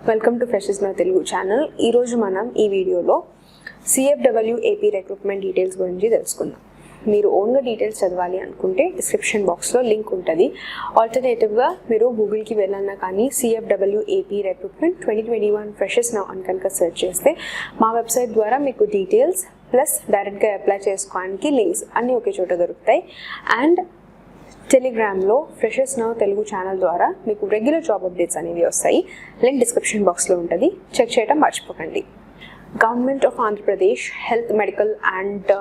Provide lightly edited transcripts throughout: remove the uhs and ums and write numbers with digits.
Welcome to freshers నా Telugu channel. ఈరోజు మనం ఈ వీడియోలో CFW AP రిక్రూట్మెంట్ డీటెయిల్స్ గురించి తెలుసుకుందాం. మీరు ఓన్గా డీటెయిల్స్ చదవాలి అనుకుంటే డిస్క్రిప్షన్ బాక్స్లో లింక్ ఉంటుంది. ఆల్టర్నేటివ్గా మీరు గూగుల్కి వెళ్ళన్నా కానీ CFW AP recruitment 2021 freshers now అని కనుక సెర్చ్ చేస్తే మా వెబ్సైట్ ద్వారా మీకు డీటెయిల్స్ ప్లస్ డైరెక్ట్గా అప్లై చేసుకోవడానికి లింక్స్ అన్నీ ఒకే చోట దొరుకుతాయి. అండ్ టెలిగ్రామ్లో ఫ్రెషర్స్ నౌ తెలుగు ఛానల్ ద్వారా మీకు రెగ్యులర్ జాబ్ అప్డేట్స్ అనేవి వస్తాయి. లింక్ డిస్క్రిప్షన్ బాక్స్లో ఉంటుంది, చెక్ చేయడం మర్చిపోకండి. Government of Andhra Pradesh health, medical and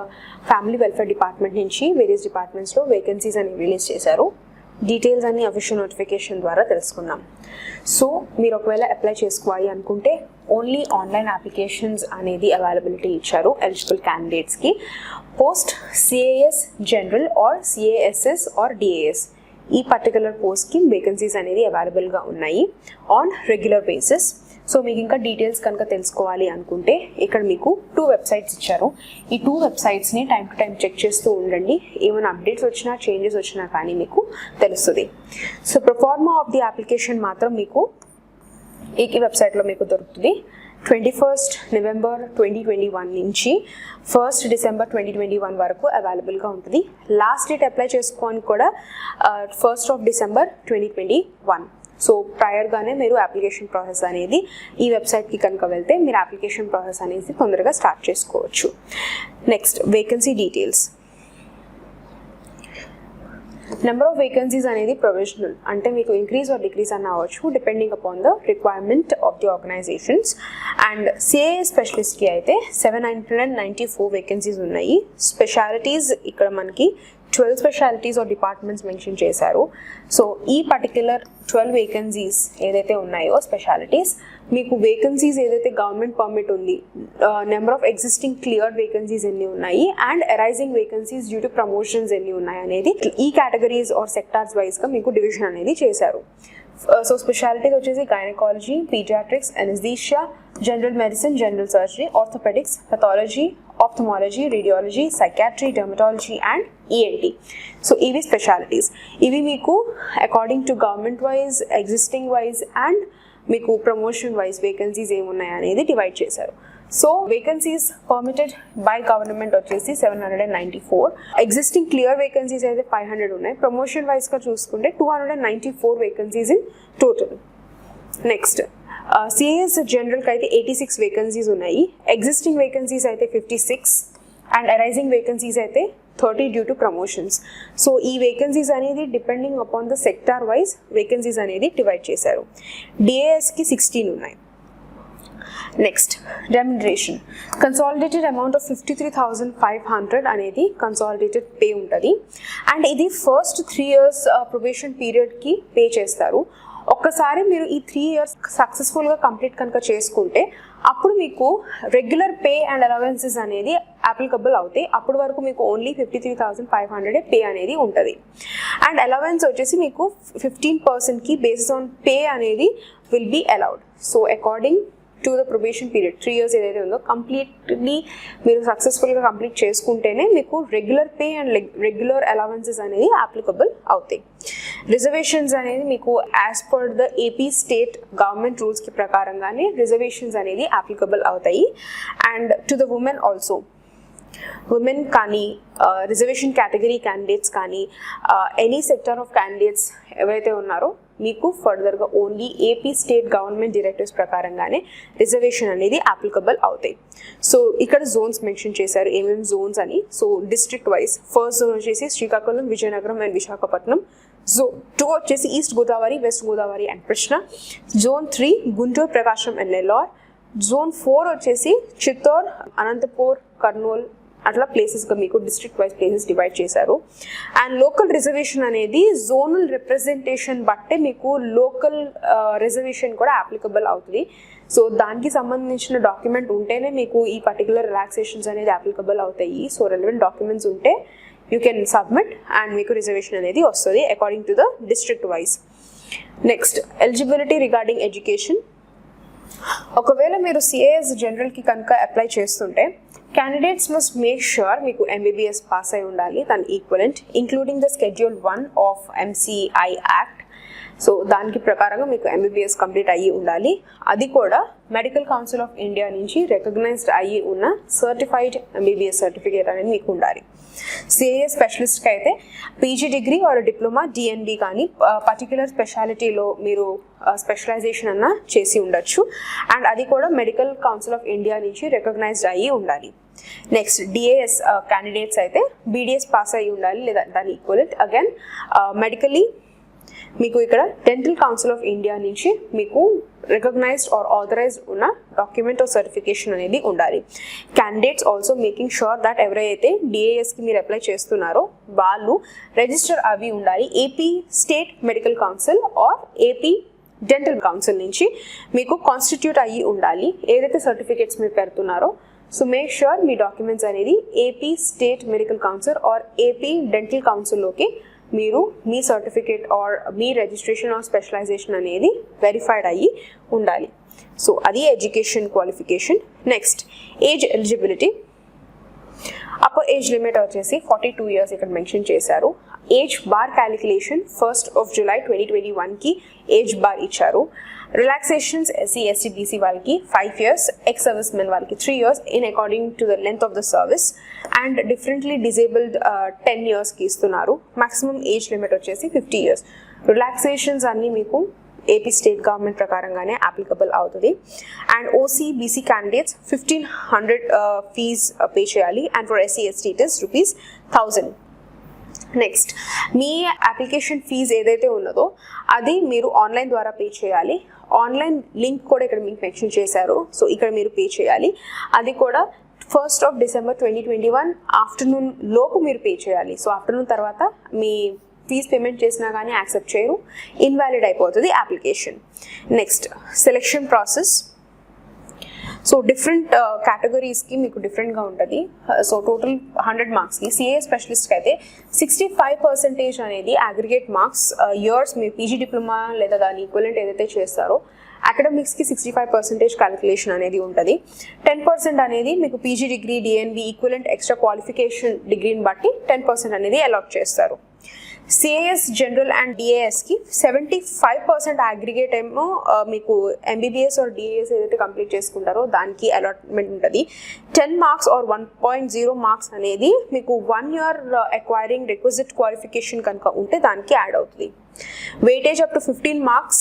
family welfare department నుంచి వేరియస్ డిపార్ట్మెంట్స్లో వేకెన్సీస్ అనేవి రిలీజ్ చేశారు. డీటెయిల్స్ అన్ని అఫీషియల్ నోటిఫికేషన్ ద్వారా తెలుసుకుందాం. సో మీరు ఒకవేళ అప్లై చేసుకోవాలి అనుకుంటే ఓన్లీ ఆన్లైన్ అప్లికేషన్స్ అనేది అవైలబిలిటీ ఇచ్చారు ఎలిజిబుల్ క్యాండిడేట్స్కి. Post CAS general or CASS or DAS ఈ పర్టికులర్ పోస్ట్కి వేకెన్సీస్ అనేది అవైలబుల్గా ఉన్నాయి ఆన్ రెగ్యులర్ బేసిస్. సో మీకు ఇంకా డీటెయిల్స్ కనుక తెలుసుకోవాలి అనుకుంటే ఇక్కడ మీకు 2 వెబ్సైట్స్ ఇచ్చారు. ఈ 2 వెబ్సైట్స్ని టైం టు టైం చెక్ చేస్తూ ఉండండి. ఏమైనా అప్డేట్స్ వచ్చినా చేంజెస్ వచ్చినా కానీ మీకు తెలుస్తుంది. So proforma of the application మాత్రం మీకు ఈ వెబ్సైట్లో మీకు దొరుకుతుంది. 21st November 2021 నుంచి 1st December 2021 వరకు అవైలబుల్గా ఉంటుంది. లాస్ట్ డేట్ అప్లై చేసుకోవడానికి కూడా 1st of December 2021. సో ప్రయర్గానే మీరు అప్లికేషన్ ప్రాసెస్ అనేది ఈ వెబ్సైట్కి కనుక వెళ్తే మీరు అప్లికేషన్ ప్రాసెస్ అనేది తొందరగా స్టార్ట్ చేసుకోవచ్చు. Next vacancy details. Number of vacancies అనేది ప్రొవిజనల్, అంటే మీకు ఇంక్రీజ్ ఆర్ డిక్రీజ్ అన్న అవ్వచ్చు depending upon the requirement of the organisations. And CAS స్పెషలిస్ట్కి అయితే 794 వేకెన్సీస్ ఉన్నాయి. స్పెషాలిటీస్ ఇక్కడ మనకి 12 స్పెషాలిటీస్ ఆర్ డిపార్ట్మెంట్స్ మెన్షన్ చేశారు. సో ఈ పర్టిక్యులర్ 12 వేకెన్సీస్ ఏదైతే ఉన్నాయో స్పెషాలిటీస్, మీకు వేకెన్సీస్ ఏదైతే గవర్నమెంట్ పర్మిట్ ఉంది, number of existing cleared vacancies ఎన్ని ఉన్నాయి and arising vacancies due to promotions ఎన్ని ఉన్నాయి అనేది ఈ కేటగిరీస్ ఆర్ సెక్టార్స్ వైజ్గా మీకు డివిజన్ అనేది చేశారు. సో స్పెషాలిటీస్ వచ్చేసి gynaecology, paediatrics, anaesthesia, general medicine, general surgery, orthopaedics, pathology, ophthalmology, radiology, psychiatry, dermatology and ENT. So ఇవి స్పెషాలిటీస్. ఇవి మీకు according to government wise, existing wise and మీకు ప్రమోషన్ వైజ్ వేకెన్సీస్ ఏమున్నాయి అనేది డివైడ్ చేశారు. So vacancies permitted by government వచ్చేసి 794. Existing clear vacancies అయితే 500 ఉన్నాయి. ప్రమోషన్ వైజ్గా చూసుకుంటే 294 vacancies in total. Next CAS జనరల్కి అయితే 86 వేకెన్సీస్ ఉన్నాయి. ఎగ్జిస్టింగ్ వేకెన్సీస్ అయితే 56 అండ్ అరైజింగ్ వేకెన్సీస్ అయితే 30 డ్యూ టు ప్రమోషన్స్. సో ఈ వేకెన్సీస్ అనేది depending upon the sector wise vacancies అనేది డివైడ్ చేశారు. DASకి 16 ఉన్నాయి. Next remuneration. Consolidated amount of 53,500 అనేది కన్సాలిడేటెడ్ పే ఉంటుంది. అండ్ ఇది ఫస్ట్ 3 years ప్రొబేషన్ పీరియడ్కి పే చేస్తారు. ఒక్కసారి మీరు ఈ 3 years సక్సెస్ఫుల్గా కంప్లీట్ కనుక చేసుకుంటే అప్పుడు మీకు రెగ్యులర్ పే అండ్ అలవెన్సెస్ అనేది అప్లికబుల్ అవుతాయి. అప్పటి వరకు మీకు ఓన్లీ 53,500 పే అనేది ఉంటుంది. అండ్ అలవెన్స్ వచ్చేసి మీకు 15%కి బేస్డ్ ఆన్ పే అనేది will be allowed. So according to the probation period 3 years ఏదైతే ఉందో కంప్లీట్లీ మీరు సక్సెస్ఫుల్గా కంప్లీట్ చేసుకుంటేనే మీకు regular pay and regular allowances అనేది అప్లికబుల్ అవుతాయి. రిజర్వేషన్స్ అనేది మీకు as per the AP state government రూల్స్కి ప్రకారంగానే రిజర్వేషన్స్ అనేది అప్లికబుల్ అవుతాయి. And to the women also, women కానీ రిజర్వేషన్ కేటగిరీ క్యాండిడేట్స్ కానీ ఎనీ సెక్టర్ ఆఫ్ క్యాండిడేట్స్ ఎవరైతే ఉన్నారో మీకు ఫర్దర్గా only AP state government directives ప్రకారంగానే రిజర్వేషన్ అనేది అప్లికబుల్ అవుతాయి. సో ఇక్కడ జోన్స్ మెన్షన్ చేశారు ఏమేమి జోన్స్ అని. So district wise first zone వచ్చేసి శ్రీకాకుళం, విజయనగరం అండ్ విశాఖపట్నం. జోన్ 2 వచ్చేసి east Godavari, west Godavari and Krishna. Zone 3 Guntur, Prakasam and Nellore. Zone 4 వచ్చేసి చిత్తూరు, అనంతపూర్, కర్నూలు అట్లా ప్లేసెస్గా మీకు డిస్ట్రిక్ట్ వైజ్ ప్లేసెస్ డివైడ్ చేశారు. అండ్ లోకల్ రిజర్వేషన్ అనేది జోనల్ రిప్రజెంటేషన్ బట్టే మీకు లోకల్ రిజర్వేషన్ కూడా అప్లికబుల్ అవుతుంది. సో దానికి సంబంధించిన డాక్యుమెంట్ ఉంటేనే మీకు ఈ పర్టికులర్ రిలాక్సేషన్స్ అనేది అప్లికబుల్ అవుతాయి. సో రెలవెంట్ డాక్యుమెంట్స్ ఉంటే యూ కెన్ సబ్మిట్ అండ్ మీకు రిజర్వేషన్ అనేది వస్తుంది according to the district wise. Next eligibility regarding education. ఒకవేళ మీరు CAS జనరల్కి కనుక అప్లై చేస్తుంటే candidates must make sure మీకు MBBS పాస్ అయి ఉండాలి, దాని equivalent including the Schedule 1 of MCI Act so దానికి ప్రకారంగా మీకు ఎంబీబీఎస్ కంప్లీట్ అయ్యి ఉండాలి. అది కూడా మెడికల్ కౌన్సిల్ ఆఫ్ ఇండియా నుంచి రికగ్నైజ్డ్ అయ్యి ఉన్న సర్టిఫైడ్ ఎంబీబీఎస్ సర్టిఫికేట్ అనేది మీకు ఉండాలి. సిఏ స్పెషలిస్ట్కి అయితే PG degree or diploma DNB కానీ పర్టిక్యులర్ స్పెషాలిటీలో మీరు స్పెషలైజేషన్ అన్న చేసి ఉండొచ్చు. అండ్ అది కూడా మెడికల్ కౌన్సిల్ ఆఫ్ ఇండియా నుంచి రికగ్నైజ్డ్ అయ్యి ఉండాలి. నెక్స్ట్ డిఏఎస్ క్యాండిడేట్స్ అయితే బీడిఎస్ పాస్ అయ్యి ఉండాలి లేదా దాని ఈక్వలెంట్. అగైన్ మెడికలీ మీకు ఇక్కడ డెంటల్ కౌన్సిల్ ఆఫ్ ఇండియా నుంచి మీకు రికగ్నైజ్డ్ ఆర్ ఆథరైజ్డ్ ఉన్న డాక్యుమెంట్ ఆఫ్ సర్టిఫికేషన్ అనేది ఉండాలి. Candidates also making sure that ఎవరైతే డిఏఎస్కి మీరు అప్లై చేస్తున్నారో వాళ్ళు రిజిస్టర్ అవి ఉండాలి AP state medical council or AP dental council నుంచి మీకు కాన్స్టిట్యూట్ అయ్యి ఉండాలి ఏదైతే సర్టిఫికేట్స్ మీరు పెడుతున్నారో. సో మేక్ షూర్ మీ డాక్యుమెంట్స్ అనేది AP state medical council or AP dental కౌన్సిల్లోకి మీరు మీ సర్టిఫికేట్ ఆర్ మీ రిజిస్ట్రేషన్ ఆర్ స్పెషలైజేషన్ అనేది వెరిఫైడ్ అయ్యి ఉండాలి. సో అది education qualification. Next age eligibility. Upper age limit వచ్చేసి 42 years ఇక్కడ మెన్షన్ చేశారు. Age bar calculation 1st of July 2021కి ఏజ్ బార్ ఇచ్చారు. రిలాక్సేషన్స్ ఎస్సీ ఎస్టీ బీసీ వాళ్ళకి 5 years, ఎక్స్ సర్వీస్ మెన్ వాళ్ళకి 3 years in according to the length of the service. And differently disabled 10 yearsకి ఇస్తున్నారు. Maximum age limit వచ్చేసి 50 years. Relaxations అన్నీ మీకు AP state government ప్రకారంగానే అప్లికబుల్ అవుతుంది. And OC BC candidates 1500 fee pay చేయాలి. And for SC ST it is ₹1000. Next మీ application fee ఏదైతే ఉన్నదో అది మీరు ఆన్లైన్ ద్వారా పే చేయాలి. ఆన్లైన్ లింక్ కూడా ఇక్కడ మీకు మెన్షన్ చేశారు. సో ఇక్కడ మీరు పే చేయాలి. అది కూడా 1st of December 2021 ఆఫ్టర్నూన్ లోపు మీరు పే చేయాలి. సో ఆఫ్టర్నూన్ తర్వాత మీ ఫీజ్ పేమెంట్ చేసినా కానీ యాక్సెప్ట్ చేయరు, ఇన్వాలిడ్ అయిపోతుంది application. Next selection process. So different కేటగిరీస్కి మీకు డిఫరెంట్గా ఉంటుంది. సో టోటల్ 100 marksకి సిఏ స్పెషలిస్ట్కి అయితే 65% అనేది అగ్రిగేట్ మార్క్స్ ఇయర్స్ మీరు పీజీ డిప్లొమా లేదా దాని ఈక్వలెంట్ ఏదైతే చేస్తారో అకాడమిక్స్కి 65% క్యాలిక్యులేషన్ అనేది ఉంటుంది. 10% అనేది మీకు PG degree DNB equivalent extra qualification డిగ్రీని బట్టి 10% అనేది అలాట్ చేస్తారు. సిఏఎస్ జనరల్ అండ్ డిఏఎస్కి 75% అగ్రిగేట్ ఏమో మీకు ఎంబీబీఎస్ ఆర్ డిఏఎస్ ఏదైతే కంప్లీట్ చేసుకుంటారో దానికి అలాట్మెంట్ ఉంటుంది. 10 marks ఆర్ 1.0 marks అనేది మీకు 1 year అక్వైరింగ్ రిక్విజిట్ క్వాలిఫికేషన్ కనుక ఉంటే దానికి యాడ్ అవుతుంది. వెయిటేజ్ అప్ టు 15 marks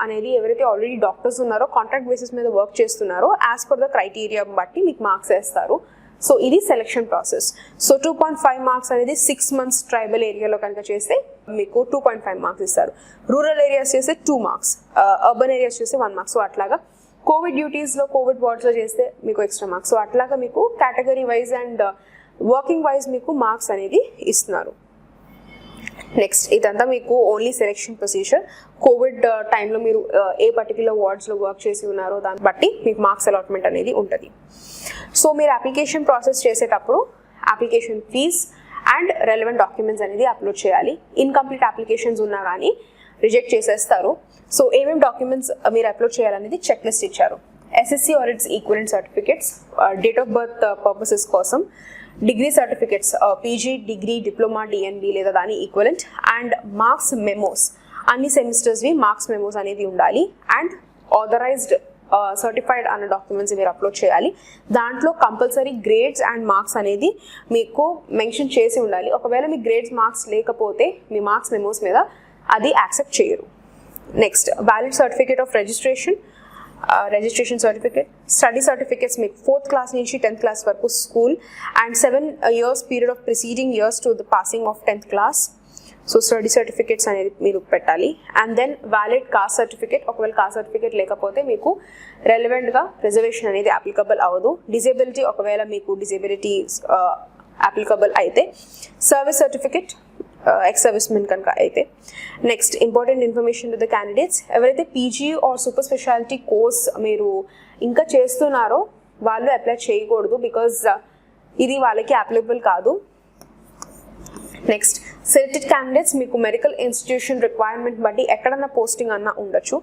అనేది ఎవరైతే ఆల్రెడీ డాక్టర్స్ ఉన్నారో కాంట్రాక్ట్ బేసిస్ మీద వర్క్ చేస్తున్నారో యాజ్ పర్ ద క్రైటీరియా బట్టి మీకు మార్క్స్ వేస్తారు. సో ఇది సెలెక్షన్ ప్రాసెస్. సో 2.5 marks అనేది 6 months ట్రైబల్ ఏరియాలో కనుక చేస్తే మీకు 2.5 marks ఇస్తారు. రూరల్ ఏరియాస్ చేస్తే 2 marks, అర్బన్ ఏరియాస్ చేస్తే 1 mark. సో అట్లాగా కోవిడ్ డ్యూటీస్లో కోవిడ్ వార్డ్స్లో చేస్తే మీకు ఎక్స్ట్రా మార్క్స్. సో అట్లాగా మీకు category wise and working wise మీకు మార్క్స్ అనేది ఇస్తున్నారు. నెక్స్ట్ ఇదంతా మీకు ఓన్లీ సెలెక్షన్ ప్రొసీజర్. కోవిడ్ టైంలో మీరు ఏ పర్టికులర్ వార్డ్స్లో వర్క్ చేసి ఉన్నారో దాన్ని బట్టి మీకు మార్క్స్ అలాట్మెంట్ అనేది ఉంటుంది. సో మీరు అప్లికేషన్ ప్రాసెస్ చేసేటప్పుడు application fee and relevant documents అనేది అప్లోడ్ చేయాలి. ఇన్కంప్లీట్ అప్లికేషన్స్ ఉన్నా కానీ రిజెక్ట్ చేసేస్తారు. సో ఏమేమి డాక్యుమెంట్స్ మీరు అప్లోడ్ చేయాలనేది చెక్ లిస్ట్ ఇచ్చారు. SSC or its equivalent certificates, date of birth purposes కోసం degree certificates PG degree diploma DNB లేదా దాని ఈక్వలెంట్. అండ్ మార్క్స్ మెమోస్ అన్ని సెమిస్టర్స్వి మార్క్స్ మెమోస్ అనేది ఉండాలి. అండ్ ఆథరైజ్డ్ సర్టిఫైడ్ అన్న డాక్యుమెంట్స్ మీరు అప్లోడ్ చేయాలి. దాంట్లో కంపల్సరీ గ్రేడ్స్ అండ్ మార్క్స్ అనేది మీకు మెన్షన్ చేసి ఉండాలి. ఒకవేళ మీ గ్రేడ్స్ మార్క్స్ లేకపోతే మీ మార్క్స్ మెమోస్ మీద అది యాక్సెప్ట్ చేయరు. Next valid certificate of registration certificate, study certificates మీకు 4th class నుంచి 10th class వరకు school and 7 years period of preceding years to the passing of 10th class. So study certificates అనేది మీరు పెట్టాలి. And then valid caste certificate. ఒకవేళ caste certificate లేకపోతే మీకు రెలవెంట్గా రిజర్వేషన్ అనేది అప్లికబుల్ అవ్వదు. డిజేబిలిటీ ఒకవేళ మీకు డిజేబిలిటీ అప్లికబుల్ అయితే service certificate ex service men కనుక అయితే. Next important information to the candidates. ఎవరైతే PG or super speciality course మీరు ఇంకా చేస్తున్నారో వాళ్ళు అప్లై చేయకూడదు, బికాజ్ ఇది వాళ్ళకి అప్లికబుల్ కాదు. నెక్స్ట్ సెలెక్టెడ్ క్యాండిడేట్స్ మీకు మెడికల్ ఇన్స్టిట్యూషన్ రిక్వైర్మెంట్ బట్టి ఎక్కడన్నా పోస్టింగ్ అన్నా ఉండొచ్చు.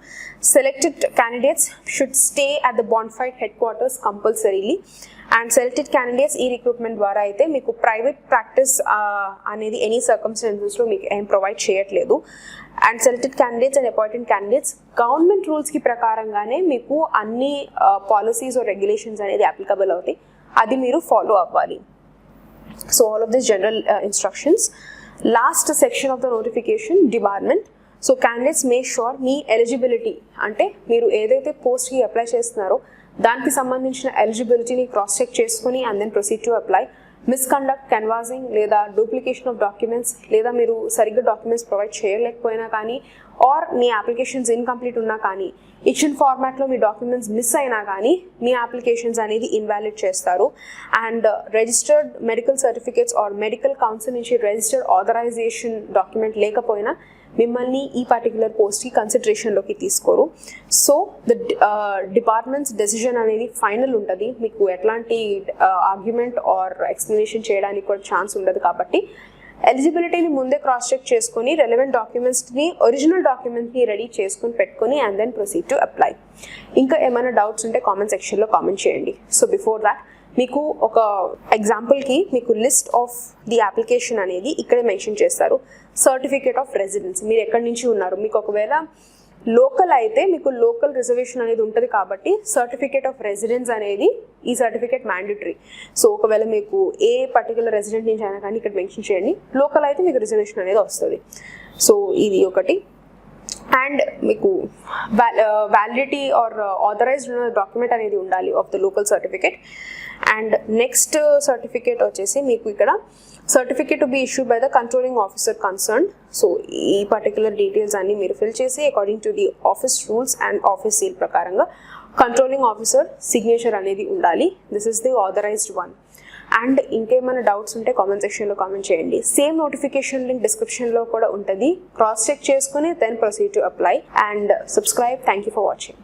Selected candidates should stay at the bonafide headquarters compulsorily. And selected candidates ఈ రిక్రూట్మెంట్ ద్వారా అయితే మీకు ప్రైవేట్ ప్రాక్టీస్ అనేది ఎనీ సర్కమ్స్టాన్సెస్లో మీకు ఏం ప్రొవైడ్ చేయట్లేదు. And selected candidates and appointed candidates government రూల్స్కి ప్రకారంగానే మీకు అన్ని పాలసీస్ ఆర్ రెగ్యులేషన్స్ అనేది అప్లికబుల్ అవుతాయి, అది మీరు ఫాలో అవ్వాలి. So all of these general instructions. Last section of the notification, debarment. So candidates make sure మీ ఎలిజిబిలిటీ అంటే మీరు ఏదైతే పోస్ట్కి అప్లై చేస్తున్నారో దానికి సంబంధించిన ఎలిజిబిలిటీని క్రాస్ చెక్ చేసుకుని and then proceed to apply. Misconduct, canvassing లేదా డూప్లికేషన్ ఆఫ్ డాక్యుమెంట్స్ లేదా మీరు సరిగ్గా డాక్యుమెంట్స్ ప్రొవైడ్ చేయలేకపోయినా కానీ ఆర్ మీ అప్లికేషన్స్ ఇన్కంప్లీట్ ఉన్నా కానీ ఇచ్చిన ఫార్మాట్లో మీ డాక్యుమెంట్స్ మిస్ అయినా కానీ మీ అప్లికేషన్స్ అనేది ఇన్వాలిడ్ చేస్తారు. And registered medical certificates or medical council నుంచి రిజిస్టర్డ్ ఆథరైజేషన్ డాక్యుమెంట్ లేకపోయినా మిమ్మల్ని ఈ పర్టికులర్ పోస్ట్కి కన్సిడరేషన్లోకి తీసుకోరు. సో ద డిపార్ట్మెంట్స్ డెసిషన్ అనేది ఫైనల్ ఉంటుంది, మీకు ఎట్లాంటి ఆర్గ్యుమెంట్ ఆర్ ఎక్స్ప్లెనేషన్ చేయడానికి కూడా ఛాన్స్ ఉండదు. కాబట్టి ఎలిజిబిలిటీని ముందే క్రాస్ చెక్ చేసుకొని రెలవెంట్ డాక్యుమెంట్స్ని ఒరిజినల్ డాక్యుమెంట్ని రెడీ చేసుకొని పెట్టుకొని and then proceed to apply. ఇంకా ఏమైనా డౌట్స్ ఉంటే కామెంట్ సెక్షన్లో కామెంట్ చేయండి. సో బిఫోర్ దాట్ మీకు ఒక ఎగ్జాంపుల్కి మీకు లిస్ట్ ఆఫ్ ది అప్లికేషన్ అనేది ఇక్కడే మెన్షన్ చేస్తారు. సర్టిఫికేట్ ఆఫ్ రెసిడెన్స్, మీరు ఎక్కడి నుంచి ఉన్నారు, మీకు ఒకవేళ లోకల్ అయితే మీకు లోకల్ రిజర్వేషన్ అనేది ఉంటుంది కాబట్టి సర్టిఫికేట్ ఆఫ్ రెసిడెన్స్ అనేది ఈ సర్టిఫికేట్ మ్యాండేటరీ. సో ఒకవేళ మీకు ఏ పర్టికులర్ రెసిడెంట్ నుంచి అయినా కానీ ఇక్కడ మెన్షన్ చేయండి, లోకల్ అయితే మీకు రిజర్వేషన్ అనేది వస్తుంది. సో ఇది ఒకటి. అండ్ మీకు వ్యాలిడిటీ ఆర్ ఆథరైజ్డ్ డాక్యుమెంట్ అనేది ఉండాలి of the local certificate. And next certificate వచ్చేసి మీకు ఇక్కడ certificate to be issued by the controlling officer concern. So ఈ పర్టికులర్ డీటెయిల్స్ అన్ని మీరు ఫిల్ చేసి according to the office rules and office seal ప్రకారంగా కంట్రోలింగ్ ఆఫీసర్ సిగ్నేచర్ అనేది ఉండాలి. This is the authorized one. And ఇంకేమైనా డౌట్స్ ఉంటే comment సెక్షన్లో కామెంట్ చేయండి. సేమ్ నోటిఫికేషన్ లింక్ డిస్క్రిప్షన్లో కూడా ఉంటుంది, క్రాస్ చెక్ చేసుకుని then proceed to apply and subscribe. Thank you for watching.